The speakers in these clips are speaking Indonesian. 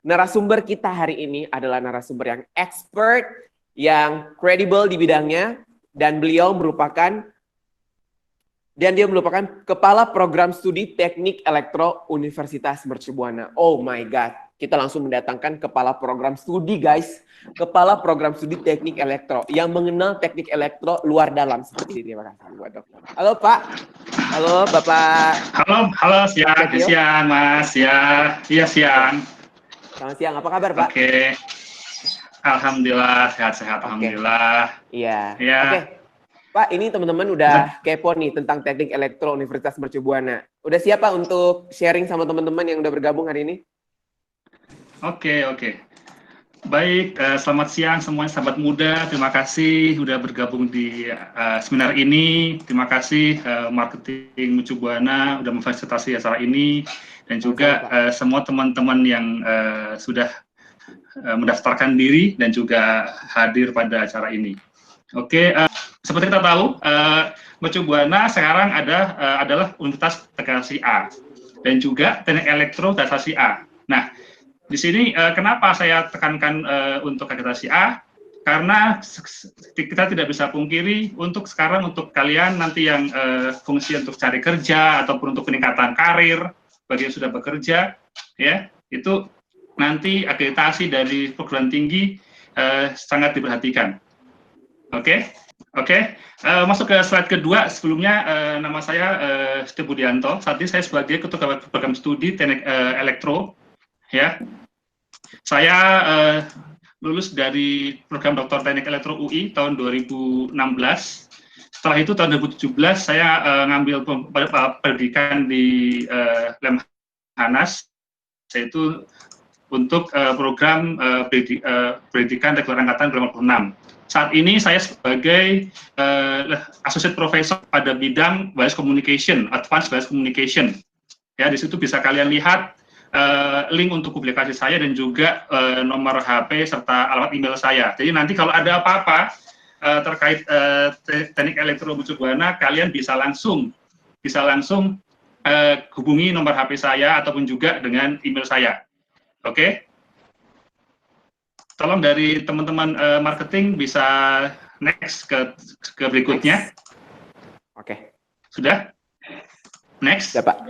Narasumber kita hari ini adalah narasumber yang expert, yang kredibel di bidangnya, dan dia merupakan Kepala Program Studi Teknik Elektro Universitas Mercu Buana. Oh my God, kita langsung mendatangkan Kepala Program Studi, guys. Kepala Program Studi Teknik Elektro yang mengenal teknik elektro luar dalam seperti ini. Terima kasih buat Dok. Halo Pak. Halo Bapak. Halo siang Mas. Iya siang. Selamat siang. Apa kabar Pak? Oke. Alhamdulillah sehat-sehat. Alhamdulillah. Iya. Ya. Oke. Pak, ini teman-teman udah kepo nih tentang teknik elektro Universitas Mercu Buana. Udah siap Pak untuk sharing sama teman-teman yang udah bergabung hari ini? Oke. Baik, selamat siang semuanya sahabat muda. Terima kasih sudah bergabung di seminar ini. Terima kasih Marketing Mercu Buana sudah memfasilitasi acara ini. Dan juga semua teman-teman yang sudah mendaftarkan diri dan juga hadir pada acara ini. Oke, seperti kita tahu, Mercu Buana sekarang adalah Universitas Akreditasi A dan juga Teknik Elektro Akreditasi A. Nah, di sini kenapa saya tekankan untuk akreditasi A? Karena kita tidak bisa pungkiri untuk sekarang untuk kalian nanti yang fungsi untuk cari kerja ataupun untuk peningkatan karir bagi yang sudah bekerja, ya itu nanti akreditasi dari perguruan tinggi sangat diperhatikan. Oke. Masuk ke slide kedua. Sebelumnya nama saya Siti Budianto. Saat ini saya sebagai Ketua Program Studi Teknik Elektro. Ya, saya lulus dari program Dr. Teknik Elektro UI tahun 2016. Setelah itu tahun 2017 saya ngambil pendidikan di Lemhanas, yaitu untuk program pendidikan reguler angkatan 2026. Saat ini saya sebagai associate professor pada bidang wireless communication, advanced wireless communication. Ya, di situ bisa kalian lihat link untuk publikasi saya dan juga nomor HP serta alamat email saya. Jadi nanti kalau ada apa-apa terkait teknik elektro Mercu Buana, kalian bisa langsung hubungi nomor HP saya ataupun juga dengan email saya. Oke. Tolong dari teman-teman marketing bisa next ke berikutnya. Oke. Sudah? Next. Ya, Pak.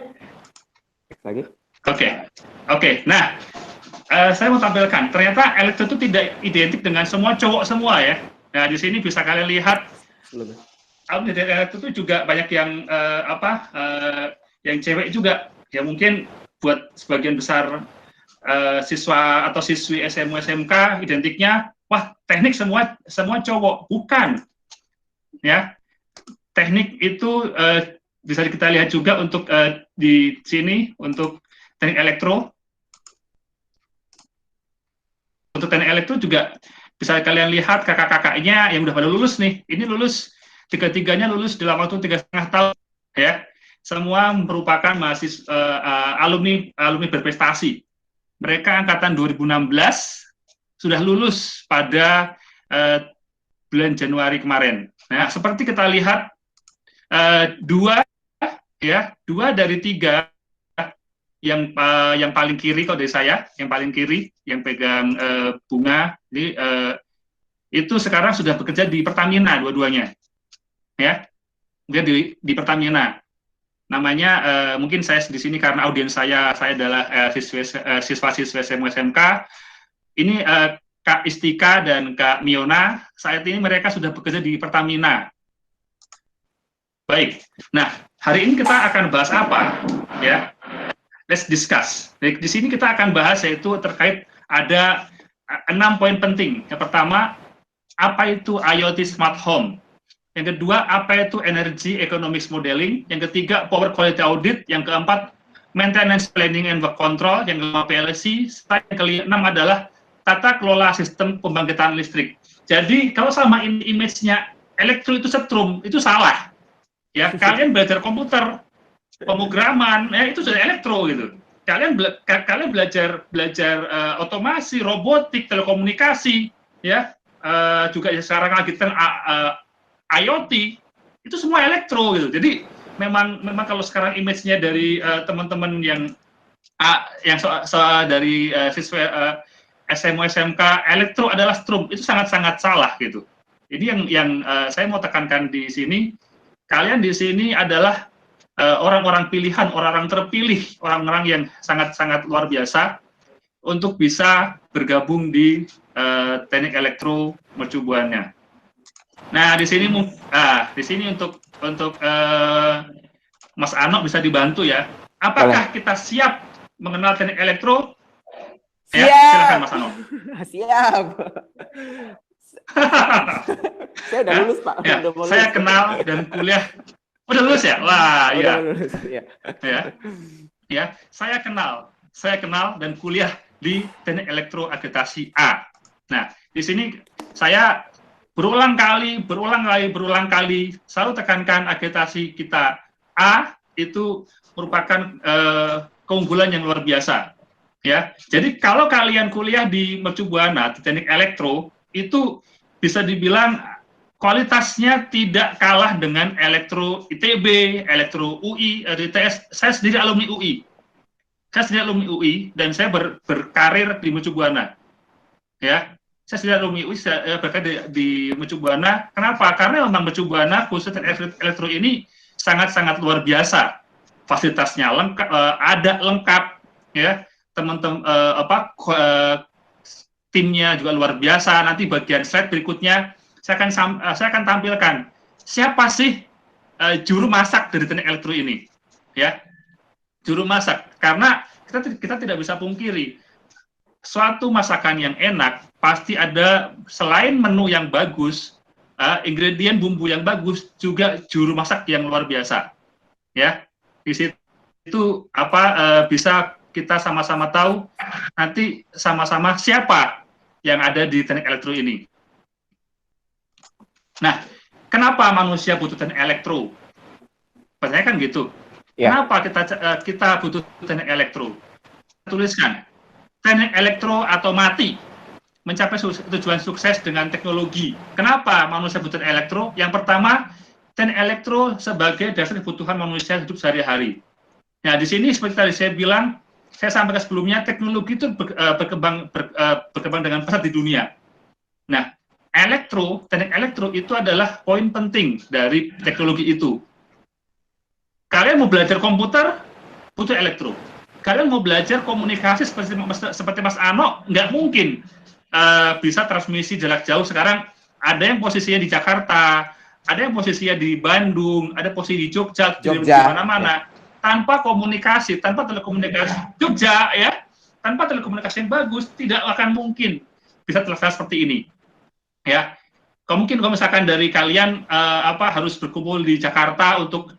Next lagi. Oke. Nah, saya mau tampilkan. Ternyata elektro itu tidak identik dengan semua cowok semua ya. Nah, di sini bisa kalian lihat. Kalau di elektro itu juga banyak yang yang cewek juga. Ya mungkin buat sebagian besar siswa atau siswi SMU SMK identiknya wah teknik semua cowok, bukan ya. Teknik itu bisa kita lihat juga untuk di sini untuk teknik elektro. Untuk teknik elektro juga bisa kalian lihat kakak-kakaknya yang udah pada lulus nih. Ini lulus tiga-tiganya lulus dalam waktu 3,5 tahun ya. Semua merupakan mahasiswa alumni berprestasi. Mereka angkatan 2016 sudah lulus pada bulan Januari kemarin. Nah, seperti kita lihat dua dari tiga yang paling kiri kalau dari saya, yang paling kiri yang pegang bunga, ini itu sekarang sudah bekerja di Pertamina dua-duanya, ya, dia di Pertamina. Namanya mungkin saya di sini karena audiens saya adalah siswa-siswa SMU SMK. Ini Kak Istika dan Kak Miona. Saat ini mereka sudah bekerja di Pertamina. Baik. Nah, hari ini kita akan bahas apa? Ya, let's discuss. Di sini kita akan bahas yaitu terkait ada 6 poin penting. Yang pertama, apa itu IoT Smart Home? Yang kedua, apa itu Energy Economics Modeling? Yang ketiga, Power Quality Audit. Yang keempat, Maintenance Planning and Work Control. Yang kelima, PLC. Yang keenam adalah Tata Kelola Sistem Pembangkitan Listrik. Jadi, kalau sama image-nya elektro itu setrum, itu salah. Ya, kalian belajar komputer, pemrograman, ya itu sudah elektro gitu. Kalian belajar otomasi, robotik, telekomunikasi, ya, juga sekarang lagi IoT, itu semua elektro gitu. Jadi memang kalau sekarang image-nya dari teman-teman yang yang soal dari siswa SMU SMK elektro adalah strum, itu sangat-sangat salah gitu. Ini yang saya mau tekankan di sini, kalian di sini adalah orang-orang pilihan, orang-orang terpilih, orang-orang yang sangat-sangat luar biasa untuk bisa bergabung di teknik elektro mercu Buana. Nah, di sini untuk Mas Ano bisa dibantu ya. Apakah kita siap mengenal teknik elektro? Siap. Ya, silakan Mas Ano. Siap. Saya udah lulus, Pak. Ya, udah lulus. Saya kenal dan kuliah. Udah lulus ya? Wah, iya. Lulus, ya. Ya, saya kenal dan kuliah di teknik elektro akreditasi A. Nah, di sini saya berulang kali selalu tekankan akreditasi kita A itu merupakan keunggulan yang luar biasa. Ya, jadi kalau kalian kuliah di Mercu Buana di teknik elektro itu bisa dibilang kualitasnya tidak kalah dengan elektro ITB, elektro UI, ITS. Saya sendiri alumni UI. Dan saya berkarir di Mercu Buana. Ya, saya sendiri alumni UI, saya berkarir di Mercu Buana. Kenapa? Karena memang Mercu Buana khusus elektro ini sangat-sangat luar biasa. Fasilitasnya lengkap, ada lengkap, ya. Teman-teman timnya juga luar biasa. Nanti bagian slide berikutnya saya akan tampilkan siapa sih juru masak dari teknik elektro ini, ya, juru masak. Karena kita tidak bisa pungkiri suatu masakan yang enak pasti ada selain menu yang bagus, ingredient bumbu yang bagus juga juru masak yang luar biasa, ya. Di situ bisa kita sama-sama tahu nanti sama-sama siapa yang ada di teknik elektro ini. Nah, kenapa manusia butuh teknik elektro? Pertanyaan kan gitu. Ya. Kenapa kita butuh teknik elektro? Tuliskan, teknik elektro atau mati, mencapai tujuan sukses dengan teknologi. Kenapa manusia butuh teknik elektro? Yang pertama, teknik elektro sebagai dasar kebutuhan manusia hidup sehari-hari. Nah, di sini seperti tadi saya bilang, saya sampaikan sebelumnya, teknologi itu berkembang dengan pesat di dunia. Nah, teknik elektro itu adalah poin penting dari teknologi itu. Kalian mau belajar komputer, butuh elektro. Kalian mau belajar komunikasi seperti Mas Ano, nggak mungkin bisa transmisi jarak jauh. Sekarang ada yang posisinya di Jakarta, ada yang posisinya di Bandung, ada posisi di Jogja. Di mana-mana. Ya. Tanpa komunikasi, tanpa telekomunikasi Jogja, ya, tanpa telekomunikasi yang bagus, tidak akan mungkin bisa terlaksana seperti ini. Ya, mungkin kalau misalkan dari kalian harus berkumpul di Jakarta untuk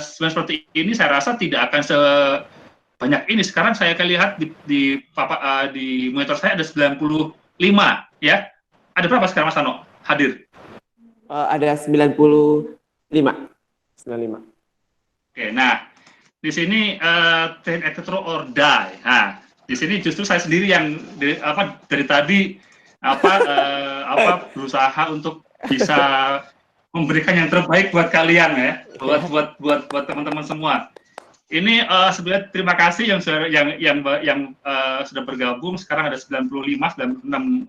seperti ini, saya rasa tidak akan sebanyak ini. Sekarang saya akan lihat di monitor saya ada 95, ya. Ada berapa sekarang Mas Ano hadir? Ada 95. Oke, nah di sini teknik elektro or die. Nah, di sini justru saya sendiri yang dari tadi berusaha untuk bisa memberikan yang terbaik buat kalian, ya, buat teman-teman semua. Ini sebenarnya terima kasih yang sudah bergabung. Sekarang ada 95, 96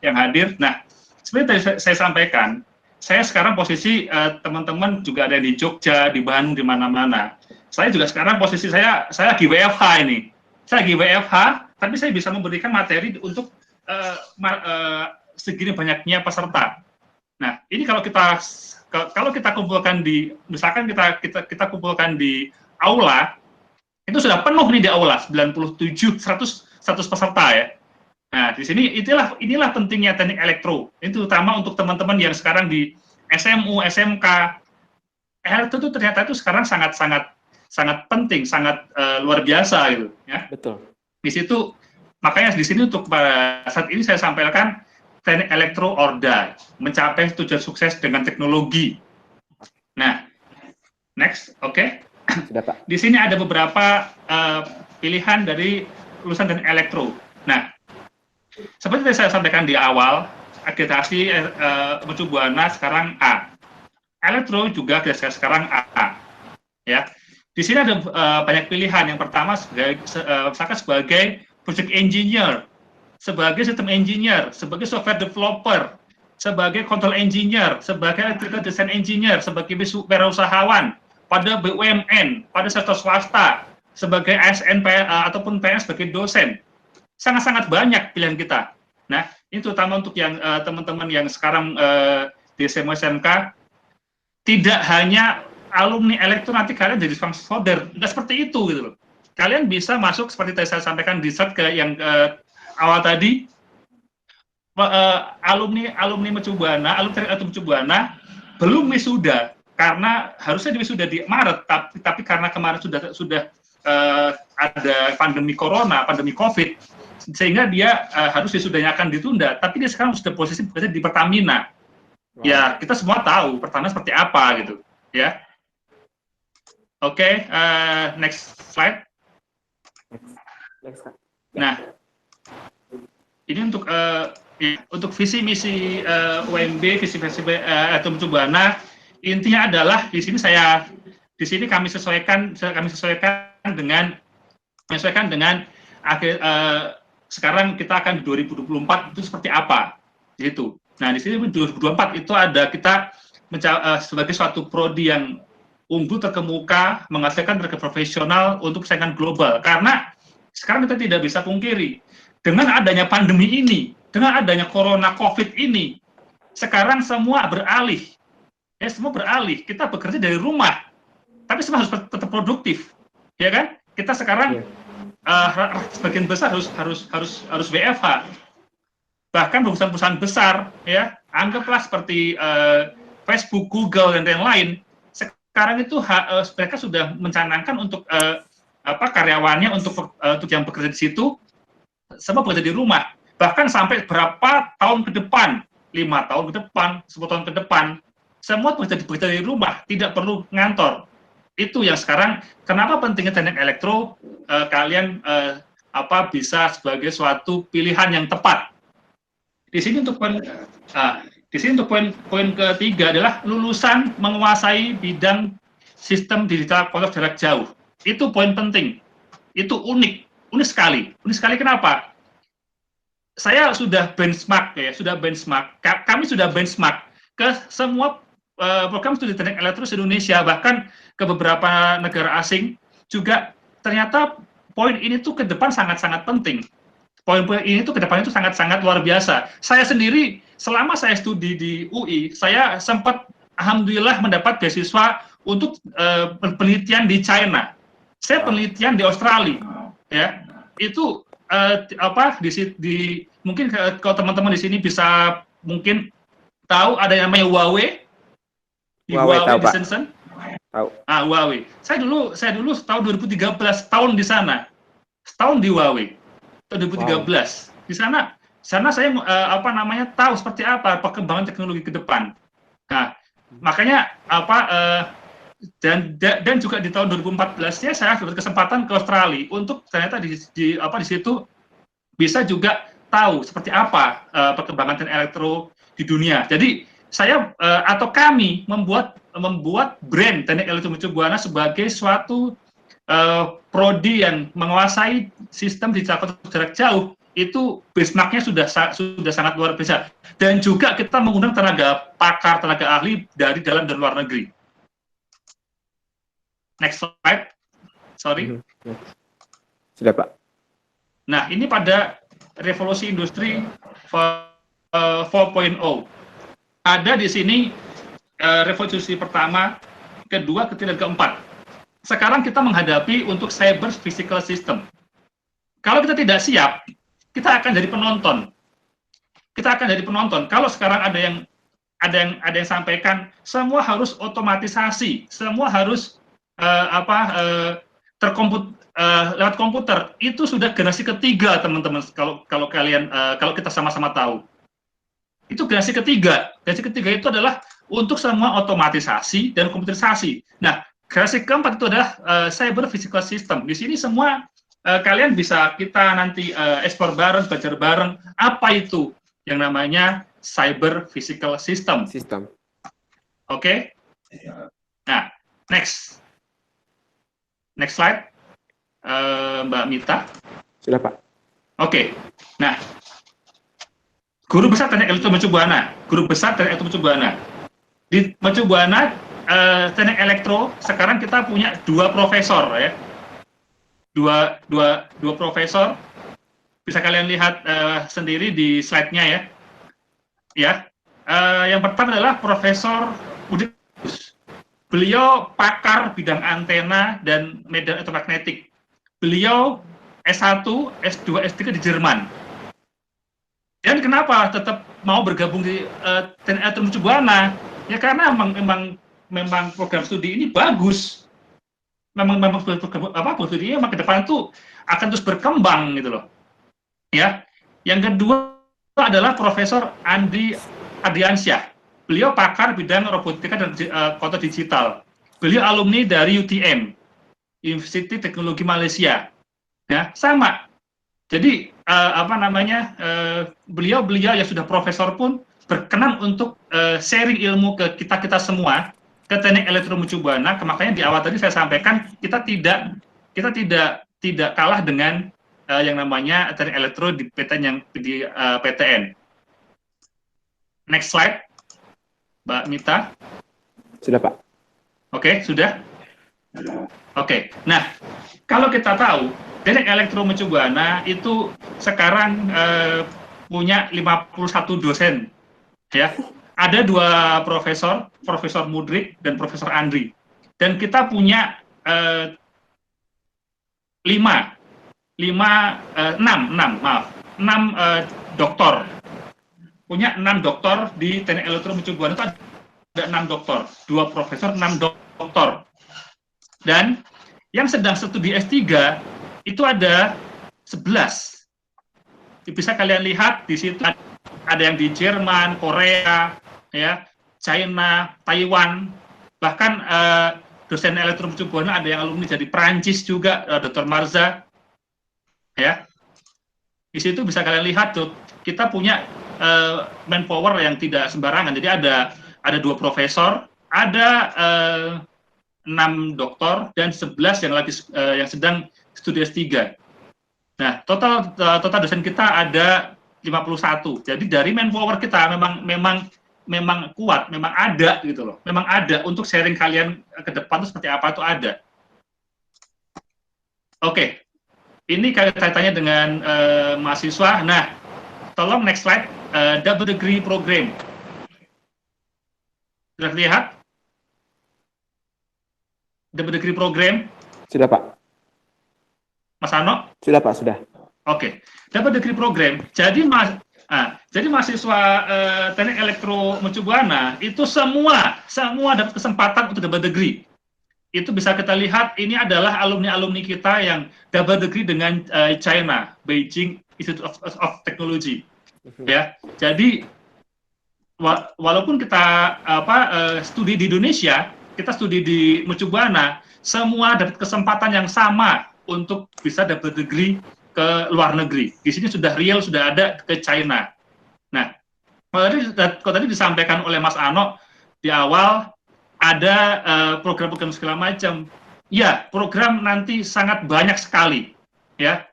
yang hadir. Nah, seperti tadi saya sampaikan, saya sekarang posisi teman-teman juga ada di Jogja, di Bandung, di mana-mana. Saya juga sekarang posisi saya lagi WFH ini. Saya lagi WFH, tapi saya bisa memberikan materi untuk segini banyaknya peserta. Nah, ini kalau kita kumpulkan misalkan kita kumpulkan di aula, itu sudah penuh nih di aula, 97, 100 peserta, ya. Nah, di sini inilah pentingnya teknik elektro. Itu terutama untuk teman-teman yang sekarang di SMU, SMK. Elektro itu ternyata itu sekarang sangat penting, sangat luar biasa gitu, ya. Betul. Di situ makanya di sini untuk saat ini saya sampaikan teknik elektro or die, mencapai tujuan sukses dengan teknologi. Nah, next, oke. Sudah, Pak. Di sini ada beberapa pilihan dari lulusan teknik elektro. Nah, seperti saya sampaikan di awal, akreditasi Mercu Buana sekarang A. Elektro juga sekarang A. Ya. Di sini ada banyak pilihan. Yang pertama misalkan sebagai project engineer, sebagai system engineer, sebagai software developer, sebagai control engineer, sebagai electrical design engineer, sebagai wirausahawan, pada BUMN, pada sektor swasta, sebagai ASN ataupun PNS sebagai dosen. Sangat-sangat banyak pilihan kita. Nah, ini terutama untuk yang teman-teman yang sekarang di SMA SMK, tidak hanya alumni elektro nanti kalian jadi folder, nggak seperti itu gitu loh. Kalian bisa masuk seperti tadi saya sampaikan di slide ke yang awal tadi, alumni Mercubuana, alumni Mercubuana belum wisuda karena harusnya wisuda di Maret, tapi karena kemarin sudah ada pandemi corona, pandemi COVID, sehingga dia harus wisudanya akan ditunda. Tapi dia sekarang sudah posisi bekerja di Pertamina. Wow. Ya, kita semua tahu Pertamina seperti apa gitu, ya. Oke, next slide. Nah, ini untuk visi misi UMB, visi atau Mercubuana, intinya adalah di sini kami sesuaikan dengan akhir sekarang kita akan di 2024 itu seperti apa gitu. Nah, di sini 2024 itu ada kita sebagai suatu prodi yang unggul terkemuka, menghasilkan tenaga profesional untuk persaingan global. Karena sekarang kita tidak bisa pungkiri, dengan adanya pandemi ini, dengan adanya corona COVID ini, sekarang semua beralih. Ya, semua beralih. Kita bekerja dari rumah, tapi semua harus tetap produktif, ya kan? Kita sekarang sebagian besar harus WFH. Bahkan perusahaan-perusahaan besar, ya, anggaplah seperti Facebook, Google, dan lain-lain. Sekarang itu mereka sudah mencanangkan untuk karyawannya untuk yang bekerja di situ semua bekerja di rumah. Bahkan sampai berapa tahun ke depan, 5 tahun ke depan, 10 tahun ke depan, semua bekerja di rumah, tidak perlu ngantor. Itu yang sekarang kenapa pentingnya teknik elektro, kalian bisa sebagai suatu pilihan yang tepat. Di sini untuk poin ketiga adalah lulusan menguasai bidang sistem digital kontrol jarak jauh. Itu poin penting. Itu unik sekali. Unik sekali kenapa? Saya sudah benchmark kami sudah benchmark ke semua program studi teknik elektro di Indonesia, bahkan ke beberapa negara asing juga. Ternyata poin ini tuh ke depan sangat-sangat penting. Poin-poin ini tuh ke depan itu sangat-sangat luar biasa. Saya sendiri selama saya studi di UI, saya sempat alhamdulillah mendapat beasiswa untuk penelitian di China. Saya penelitian di Australia, ya. Itu mungkin kalau teman-teman di sini bisa mungkin tahu ada yang namanya Huawei. Huawei di Shenzhen. Tahu. Huawei. Saya dulu tahun 2013 tahun di sana. Setahun di Huawei. Tahun 2013. Wow. Di sana saya tahu seperti apa perkembangan teknologi ke depan. Nah, makanya dan juga di tahun 2014 saya berkesempatan ke Australia untuk ternyata di situ bisa juga tahu seperti apa perkembangan teknik elektro di dunia. Jadi saya atau kami membuat brand teknik elektro Mercubuana sebagai suatu prodi yang menguasai sistem digital kontrol jarak jauh. Itu benchmark-nya sudah sangat luar biasa. Dan juga kita mengundang tenaga ahli dari dalam dan luar negeri. Next slide. Sorry. Sudah, Pak. Nah, ini pada revolusi industri 4.0. Ada di sini revolusi pertama, kedua, ketiga, dan keempat. Sekarang kita menghadapi untuk cyber physical system. Kalau kita tidak siap, kita akan jadi penonton. Kalau sekarang ada yang sampaikan semua harus otomatisasi, semua harus lewat komputer, itu sudah generasi ketiga, teman-teman. Kalau kita sama-sama tahu, itu generasi ketiga. Generasi ketiga itu adalah untuk semua otomatisasi dan komputerisasi. Nah, generasi keempat itu adalah cyber physical system. Di sini semua kalian bisa kita nanti explore bareng, belajar bareng apa itu yang namanya cyber physical system. Oke? Nah, next. Next slide, Mbak Mita. Sudah, Pak. Oke, nah, Guru Besar Teknik Elektro Mercu Buana. Guru Besar Teknik Elektro Mercu Buana. Di Mercu Buana, Teknik Elektro, sekarang kita punya 2 profesor, ya. Dua profesor. Bisa kalian lihat sendiri di slide-nya, ya. Ya, yang pertama adalah Profesor Budi. Beliau pakar bidang antena dan medan elektromagnetik. Beliau S1, S2, S3 di Jerman. Dan kenapa tetap mau bergabung di Teknik Elektro Mercu Buana? Ya karena memang program studi ini bagus. Memang program studi ini ke depan itu akan terus berkembang gitu loh. Ya. Yang kedua adalah Profesor Andi Ardiansyah. Beliau pakar bidang robotika dan kota digital. Beliau alumni dari UTM, University Teknologi Malaysia. Ya, sama. Jadi beliau yang sudah profesor pun berkenan untuk sharing ilmu ke kita semua ke Teknik Elektro Mercu Buana. Makanya di awal tadi saya sampaikan kita tidak kalah dengan yang namanya Teknik Elektro di PTN yang di PTN. Next slide, Mbak Mita. Sudah, Pak. Oke, sudah. Oke. Nah, kalau kita tahu Teknik Elektro Mercu Buana itu sekarang punya 51 dosen, ya. Ada 6 Mudrik dan Profesor Andri. Dan kita punya 6 doktor. Punya 6 doktor di Teknik Elektro Mercu Buana itu ada 6 doktor, 2 profesor, 6 doktor. Dan yang sedang studi S3 itu ada 11. Bisa kalian lihat di situ ada yang di Jerman, Korea, ya, China, Taiwan, bahkan dosen Elektro Mercu Buana ada yang alumni dari Prancis juga, Dr. Marza, ya. Di situ bisa kalian lihat tuh kita punya manpower yang tidak sembarangan. Jadi ada 2 profesor, ada 6 doktor dan 11 yang sedang studi S3. Nah, total dosen kita ada 51. Jadi dari manpower kita memang kuat, memang ada gitu loh. Memang ada untuk sharing kalian ke depan itu seperti apa itu ada. Oke. Ini kaitannya dengan mahasiswa. Nah, tolong next slide, double degree program. Sudah lihat? Double degree program. Sudah, Pak. Mas Ano? Sudah, Pak, sudah. Oke. Double degree program. Jadi mahasiswa Teknik Elektro Mercu Buana itu semua dapat kesempatan untuk double degree. Itu bisa kita lihat, ini adalah alumni-alumni kita yang double degree dengan China, Beijing Institute of Technology. Ya, jadi walaupun kita studi di Indonesia, kita studi di Mercu Buana, semua dapat kesempatan yang sama untuk bisa double degree ke luar negeri. Di sini sudah ada ke China. Nah, kalau tadi disampaikan oleh Mas Ano di awal, ada program-program segala macam. Ya, program nanti sangat banyak sekali. Ya,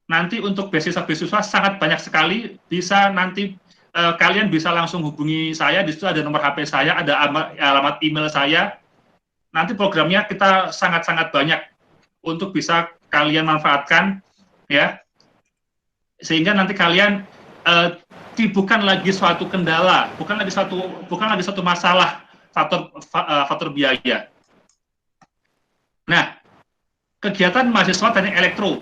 nanti untuk beasiswa-beasiswa sangat banyak sekali. Bisa nanti kalian bisa langsung hubungi saya. Di situ ada nomor HP saya, ada alamat email saya. Nanti programnya kita sangat-sangat banyak untuk bisa kalian manfaatkan, ya. Sehingga nanti kalian bukan lagi suatu kendala, bukan lagi satu masalah. Faktor biaya. Nah, kegiatan mahasiswa Teknik Elektro,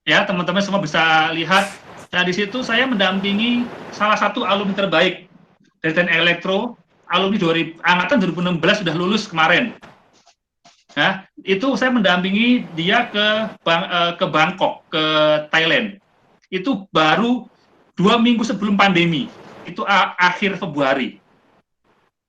ya teman-teman semua bisa lihat. Nah di situ saya mendampingi salah satu alumni terbaik dari Teknik Elektro, alumni angkatan 2016 sudah lulus kemarin. Nah, itu saya mendampingi dia ke Bangkok, ke Thailand. Itu baru 2 minggu sebelum pandemi. Itu akhir Februari.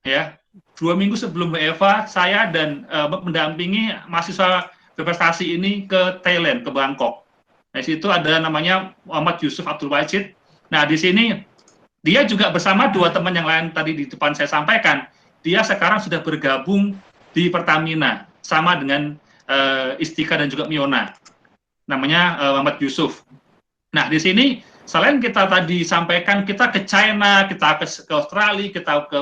Ya, 2 minggu sebelum Eva, saya dan mendampingi mahasiswa berprestasi ini ke Thailand, ke Bangkok. Nah, di situ ada namanya Muhammad Yusuf Abdul Wajid. Nah, di sini dia juga bersama 2 teman yang lain tadi di depan saya sampaikan. Dia sekarang sudah bergabung di Pertamina, sama dengan Istika dan juga Miona. Namanya Muhammad Yusuf. Nah, di sini selain kita tadi sampaikan kita ke China, kita ke Australia, kita ke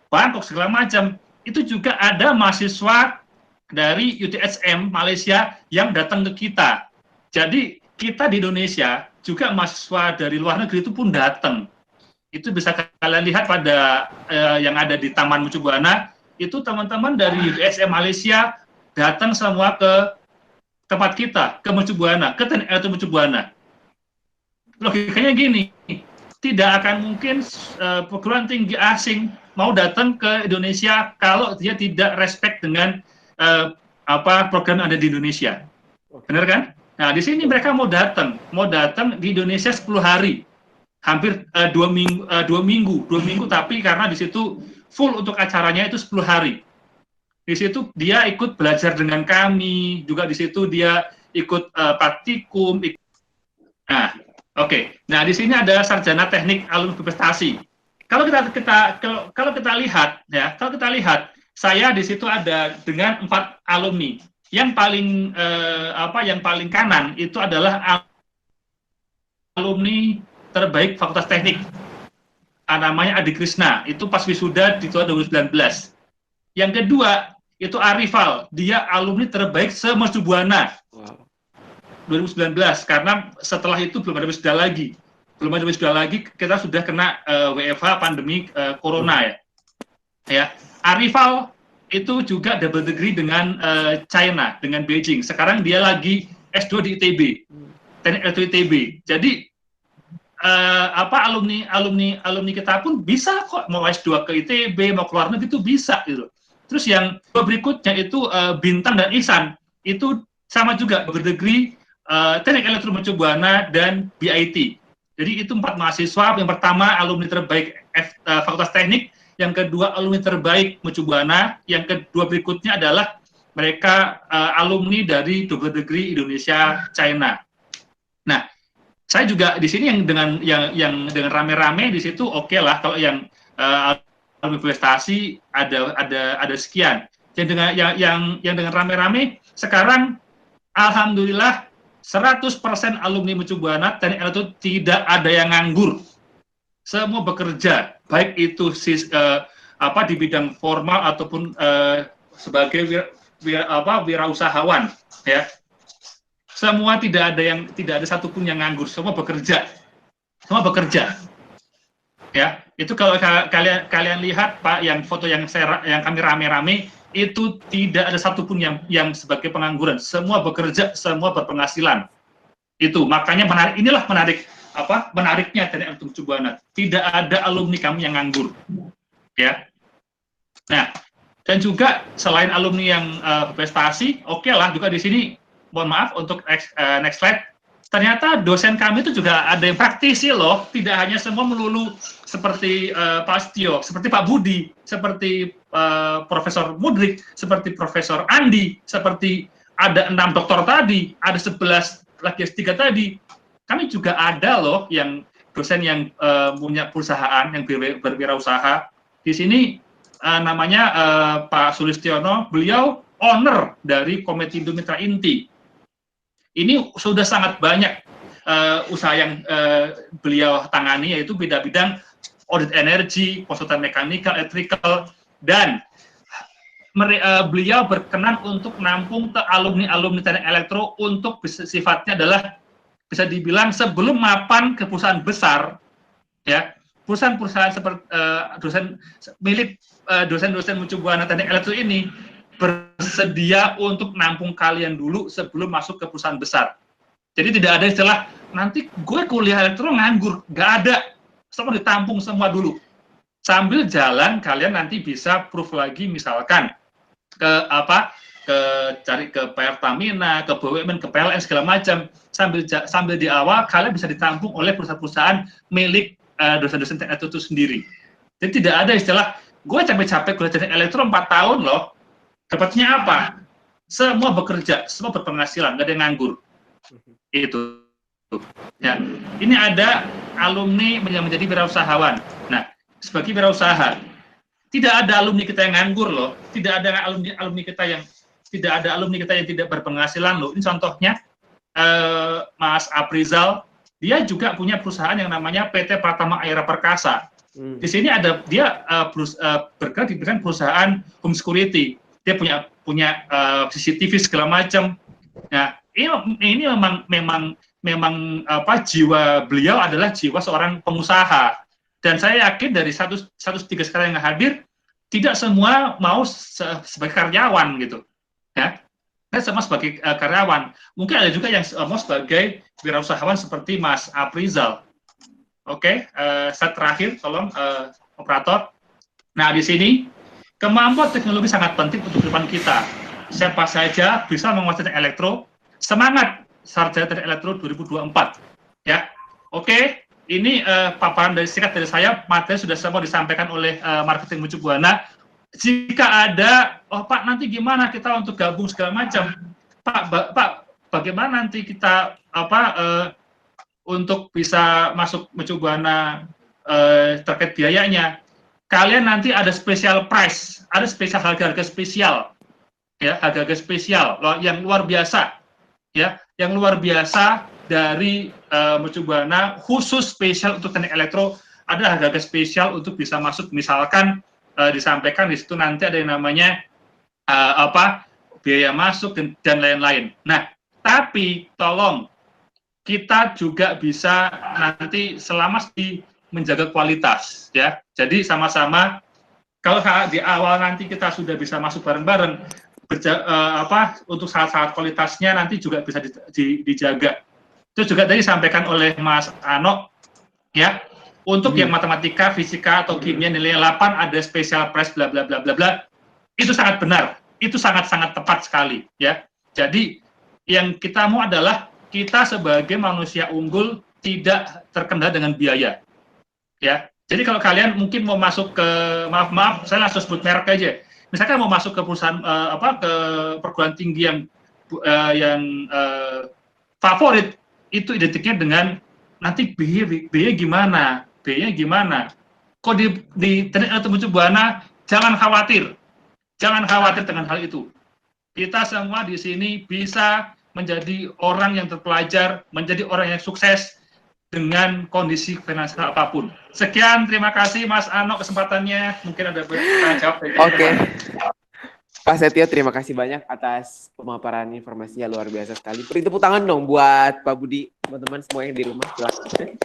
Bangkok segala macam, itu juga ada mahasiswa dari UTSM Malaysia yang datang ke kita. Jadi kita di Indonesia juga mahasiswa dari luar negeri itu pun datang. Itu bisa kalian lihat pada yang ada di Taman Mercu Buana, itu teman-teman dari UTSM Malaysia datang semua ke tempat kita, ke Mercu Buana, ke TNI Elektro Mercu Buana. Logikanya gini, tidak akan mungkin perguruan tinggi asing mau datang ke Indonesia kalau dia tidak respect dengan program yang ada di Indonesia. Benar kan? Nah, di sini mereka mau datang di Indonesia 10 hari. Hampir 2 minggu, tapi karena di situ full untuk acaranya itu 10 hari. Di situ dia ikut belajar dengan kami, juga di situ dia ikut praktikum. Nah, oke. Nah, di sini ada sarjana teknik alumni prestasi. Kalau kita lihat, saya di situ ada dengan 4 alumni. Yang paling kanan itu adalah alumni terbaik Fakultas Teknik. Namanya Adi Krishna, itu pas wisuda di tahun 2019. Yang kedua, itu Arifal, dia alumni terbaik se-Mercu Buana. 2019, karena setelah itu belum ada wisuda lagi. Kita sudah kena WFH pandemi Corona ya. Arifal itu juga double degree dengan China, dengan Beijing. Sekarang dia lagi S2 di ITB, Teknik Elektro ITB. Jadi alumni kita pun bisa kok mau S2 ke ITB, mau keluar negeri itu bisa gitu. Terus yang berikutnya itu Bintang dan Ihsan, itu sama juga berdegree Teknik Elektro Mercu Buana dan BIT. Jadi itu 4 mahasiswa. Yang pertama alumni terbaik Fakultas Teknik, yang kedua alumni terbaik Mercu Buana, yang kedua berikutnya adalah mereka alumni dari double degree Indonesia China. Nah, saya juga di sini yang dengan rame-rame di situ oke lah, kalau yang alumni prestasi ada sekian. Yang dengan rame-rame sekarang alhamdulillah 100% alumni Mercu Buana Teknik Elektro tidak ada yang nganggur. Semua bekerja, baik itu di bidang formal ataupun sebagai wirausahawan ya. Semua tidak ada satupun yang nganggur, semua bekerja. Ya, itu kalau kalian lihat Pak, yang foto yang kami rame-rame itu tidak ada satupun yang sebagai pengangguran, semua bekerja, semua berpenghasilan. Itu makanya menariknya dari Mercu Buana. Tidak ada alumni kami yang nganggur. Ya. Nah, dan juga selain alumni yang prestasi, oke lah juga di sini. Mohon maaf untuk next slide. Ternyata dosen kami itu juga ada yang praktisi loh, tidak hanya semua melulu seperti Pak Astio, seperti Pak Budi, seperti Profesor Mudrik, seperti Profesor Andi, seperti ada 6 doktor tadi, ada 11 lagi S3 tadi. Kami juga ada loh yang dosen yang punya perusahaan, yang berwirausaha. Di sini namanya Pak Sulistiono, beliau owner dari Kometindo Mitra Inti. Ini sudah sangat banyak usaha yang beliau tangani, yaitu bidang audit energi, konsultan mekanikal, elektrikal, dan beliau berkenan untuk menampung alumni Teknik Elektro untuk sifatnya adalah bisa dibilang sebelum mapan ke perusahaan besar, ya, perusahaan-perusahaan seperti dosen-dosen Mercu Buana Teknik Elektro ini bersedia untuk nampung kalian dulu sebelum masuk ke perusahaan besar. Jadi tidak ada istilah nanti gue kuliah elektro nganggur, nggak ada. Semua ditampung semua dulu. Sambil jalan kalian nanti bisa proof lagi, misalkan cari ke Pertamina, ke BUMN, ke PLN segala macam. Sambil di awal kalian bisa ditampung oleh perusahaan-perusahaan milik dosen-dosen teknik itu sendiri. Jadi tidak ada istilah gue capek-capek kuliah teknik elektro 4 tahun loh. Dapatnya apa? Semua bekerja, semua berpenghasilan, nggak ada yang nganggur. Itu. Ya. Ini ada alumni yang menjadi wirausahawan. Nah, sebagai wirausaha, tidak ada alumni kita yang nganggur loh. Tidak ada alumni kita yang tidak ada alumni kita yang tidak berpenghasilan loh. Ini contohnya Mas Aprizal, dia juga punya perusahaan yang namanya PT Pratama Aira Perkasa. Di sini ada dia bergerak di bidang perusahaan home security. Dia punya CCTV segala macam. Nah, ini memang jiwa beliau adalah jiwa seorang pengusaha. Dan saya yakin dari 103 sekarang yang hadir, tidak semua mau sebagai karyawan gitu, ya. Sama sebagai karyawan. Mungkin ada juga yang mau sebagai wirausahawan seperti Mas Aprizal. Oke, saya terakhir, tolong operator. Nah, di sini kemampuan teknologi sangat penting untuk kehidupan kita. Siapa saja bisa menguasai elektro. Semangat sarjana teknik elektro 2024. Ya, oke. Ini paparan singkat dari saya, materi sudah semua disampaikan oleh Marketing Mercu Buana. Jika ada, oh Pak, nanti gimana kita untuk gabung segala macam? Pak, bagaimana nanti kita untuk bisa masuk Mercu Buana terkait biayanya? Kalian nanti ada special price, ada spesial harga-harga spesial, ya, harga-harga spesial yang luar biasa, ya, yang luar biasa. Dari Mercu Buana khusus spesial untuk teknik elektro, ada harga spesial untuk bisa masuk, misalkan disampaikan di situ nanti ada yang namanya biaya masuk dan lain-lain. Nah, tapi tolong kita juga bisa nanti selama menjaga kualitas, ya. Jadi sama-sama kalau di awal nanti kita sudah bisa masuk bareng-bareng, untuk saat-saat kualitasnya nanti juga bisa dijaga. Itu juga tadi disampaikan oleh Mas Ano, ya, untuk yang matematika, fisika, atau kimia nilainya 8 ada special price bla bla bla bla bla. Itu sangat benar, itu sangat-sangat tepat sekali, ya. Jadi yang kita mau adalah kita sebagai manusia unggul tidak terkendala dengan biaya, ya. Jadi kalau kalian mungkin mau masuk ke, maaf, saya langsung sebut merek aja. Misalkan mau masuk ke perusahaan ke perguruan tinggi yang favorit, itu identiknya dengan nanti biaya gimana, biayanya gimana. Kok di teknik elektro Mercu Buana jangan khawatir dengan hal itu. Kita semua di sini bisa menjadi orang yang terpelajar, menjadi orang yang sukses dengan kondisi finansial apapun. Sekian, terima kasih Mas Ano kesempatannya. Mungkin ada pertanyaan jawab. Oke. Pak Setio, terima kasih banyak atas pemaparan informasinya, luar biasa sekali. Beri tepuk tangan dong buat Pak Budi, teman-teman semua yang di rumah. Silahkan.